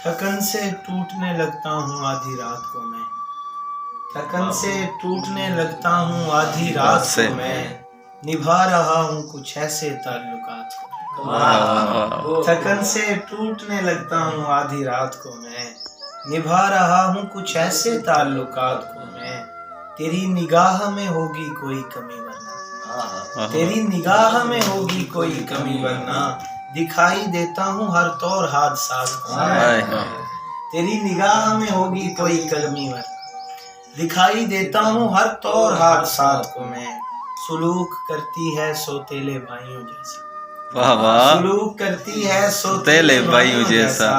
تھکن سے ٹوٹنے لگتا ہوں آدھی رات کو میں، تھکن سے ٹوٹنے لگتا ہوں آدھی رات کو میں، نبھا رہا ہوں کچھ ایسے تعلقات کو، تھکن سے ٹوٹنے لگتا ہوں آدھی رات کو میں، نبھا رہا ہوں کچھ ایسے تعلقات کو میں، تیری نگاہ میں ہوگی کوئی کمی ورنہ، تیری نگاہ میں ہوگی کوئی کمی ورنہ، دکھائی دیتا ہوں ہر طور حادثات کو، تیری نگاہ میں ہوگی کوئی کمی ورنہ، دکھائی دیتا ہوں ہر طور حادثات کو میں، سلوک کرتی ہے سوتیلے بھائیوں جیسا، سلوک کرتی ہے سوتیلے بھائیوں جیسا،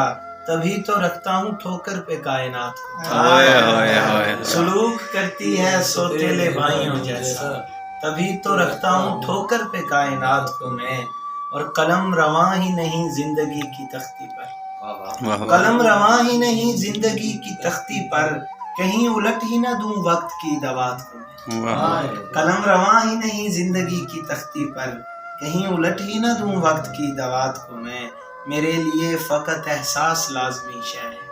تبھی تو رکھتا ہوں ٹھوکر پہ کائنات کو، سلوک کرتی ہے سوتیلے بھائیوں جیسا، تبھی تو رکھتا ہوں ٹھوکر پہ کائنات کو میں، اور قلم رواں ہی نہیں زندگی کی تختی پر، قلم رواں ہی نہیں زندگی کی تختی پر، کہیں الٹ ہی نہ دوں وقت کی دوات کو میں، قلم رواں ہی نہیں زندگی کی تختی پر، کہیں الٹ ہی نہ دوں وقت کی دوات کو میں، میرے لیے فقط احساس لازمی شے ہے،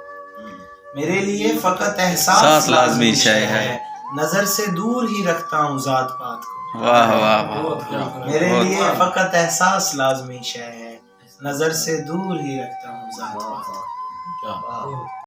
میرے لیے فقط احساس لازمی شے ہے، نظر سے دور ہی رکھتا ہوں ذات پات کو، میرے لیے فقط احساس لازمی شے ہے، نظر سے دور ہی رکھتا ہوں ذات پات کو۔